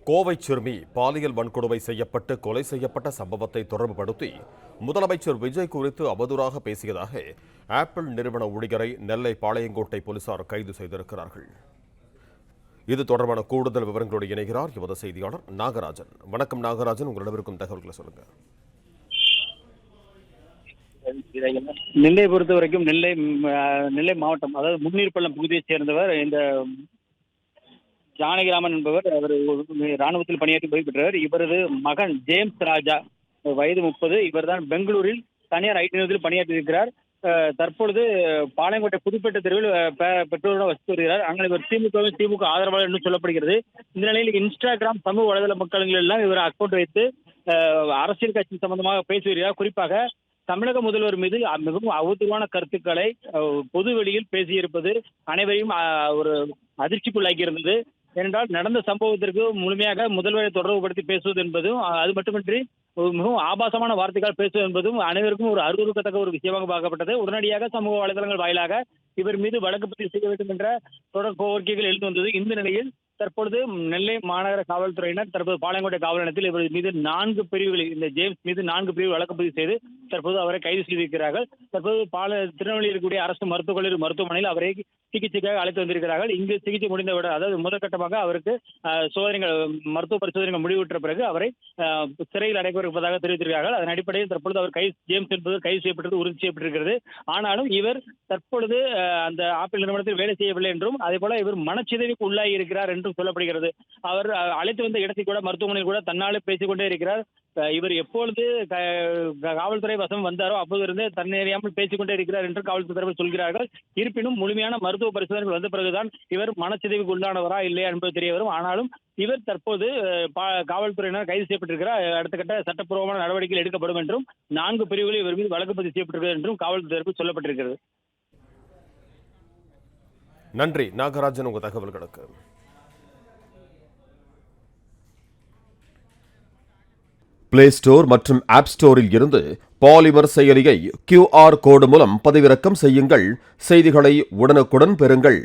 கோவை சிறுமி பாலியல் வன்கொடுமை செய்யப்பட்டு கொலை செய்யப்பட்ட சம்பவத்தை தொடர்புபடுத்தி முதலமைச்சர் விஜய் குறித்து அவதூறாக பேசியதாக ஆப்பிள் நிறுவன ஊழியரை நெல்லை பாளையங்கோட்டை போலீசார் கைது செய்திருக்கிறார்கள். இது தொடர்பான கூடுதல் விவரங்களோடு இணைகிறார் எமது செய்தியாளர் நாகராஜன். வணக்கம் நாகராஜன், உங்களிடம் இருக்கும் தகவல்களை சொல்லுங்க. நெல்லை பொறுத்த வரைக்கும் நெல்லை மாவட்டம், அதாவது முன்னீர்பள்ளம் பகுதியைச் சேர்ந்தவர் இந்த ஜானகிராமன் என்பவர். அவர் ராணுவத்தில் பணியாற்றி ஓய்வு பெற்றவர். இவரது மகன் ஜேம்ஸ் ராஜா, வயது 30. இவர் தான் பெங்களூரில் தனியார் ஐடி நிறுவனத்தில் பணியாற்றி இருக்கிறார். தற்பொழுது பாளையங்கோட்டை புதுப்பேட்டை தெருவில் பெற்றோருடன் வசித்து வருகிறார். அங்கே இவர் திமுக ஆதரவாளர் என்று சொல்லப்படுகிறது. இந்த நிலையில் இன்ஸ்டாகிராம் சமூக வலைதள மக்கள் எல்லாம் இவர் அக்கௌண்ட் வைத்து அரசியல் கட்சி சம்பந்தமாக பேசி வருகிறார். குறிப்பாக தமிழக முதல்வர் மீது மிகவும் அவதூறான கருத்துக்களை பொது வெளியில் பேசியிருப்பது அனைவரையும் ஒரு அதிர்ச்சிக்குள்ளாக்கி இருந்தது. ஏனென்றால் நடந்த சம்பவத்திற்கு முழுமையாக முதல்வரை தொடர்புபடுத்தி பேசுவது என்பதும், அது மட்டுமின்றி மிகவும் ஆபாசமான வார்த்தைகள் பேசுவது என்பதும் அனைவருக்கும் ஒரு அருவருக்கத்தக்க ஒரு விஷயமாக பார்க்கப்பட்டது. உடனடியாக சமூக வலைதளங்கள் வாயிலாக இவர் மீது வழக்கு பதிவு செய்ய வேண்டும் என்ற தொடர் கோரிக்கைகள் எழுந்து வந்தது. இந்த நிலையில் தற்பொழுது நெல்லை மாநகர காவல்துறையினர் தற்போது பாளையங்கோட்டை காவல் நிலையத்தில் இவர் மீது 4 பிரிவுகளில், இந்த ஜேம்ஸ் மீது 4 பிரிவு வழக்கு பதிவு செய்து தற்போது அவரை கைது செய்திருக்கிறார்கள். தற்போது திருநெல்வேலியில் இருக்கக்கூடிய அரசு மருத்துவக் கல்லூரி மருத்துவமனையில் அவரை சிகிச்சைக்காக அழைத்து வந்திருக்கிறார்கள். இங்கு சிகிச்சை முடிந்தவுடன், அதாவது முதற்கட்டமாக அவருக்கு மருத்துவ பரிசோதனைகள் முடிவுற்ற பிறகு அவரை சிறையில் அடைக்கப்பதாக தெரிவித்திருக்கிறார்கள். அதன் அடிப்படையில் தற்பொழுது ஜேம்ஸ் என்பது கைது செய்யப்பட்டது உறுதி செய்யப்பட்டிருக்கிறது. ஆனாலும் இவர் தற்பொழுது அந்த ஆப்பிள் நிறுவனத்தில் வேலை செய்யவில்லை என்றும், அதே போல இவர் மனச்சிதைவுக்கு உள்ளாகி இருக்கிறார் என்றும் சொல்லப்படுகிறது. அவர் அழைத்து வந்த இடத்தில் கூட, மருத்துவமனையில் கூட தன்னாலே பேசிக்கொண்டே இருக்கிறார். இவர் எப்பொழுது காவல்துறை வசம் வந்தாரோ அப்போது இருந்து தன்னறியாமல் பேசிக்கொண்டே இருக்கிறார் என்று காவல்துறை தரப்பில் சொல்கிறார்கள். இருப்பினும் முழுமையான மருத்துவ பரிசோதனைகள் வந்த பிறகுதான் இவர் மனச்சிதைவுக்கு உள்ளானவரா இல்லையா என்பது தெரிய வரும். ஆனாலும் இவர் தற்போது காவல்துறையினர் கைது செய்யப்பட்டிருக்கிறார். அடுத்த கட்ட சட்டப்பூர்வமான நடவடிக்கைகள் எடுக்கப்படும் என்றும் 4 பிரிவுகளில் இவர் மீது வழக்கு பதிவு செய்யப்பட்டிருக்கிறது என்றும் காவல்துறை தரப்பில் சொல்லப்பட்டிருக்கிறது. நன்றி நாகராஜன், உங்க தகவல்களுக்கு. பிளே ஸ்டோர் மற்றும் ஆப் ஸ்டோரில் இருந்து பாலிமர் செயலியை QR கோடு மூலம் பதிவிறக்கம் செய்யுங்கள். செய்திகளை உடனுக்குடன் பெறுங்கள்.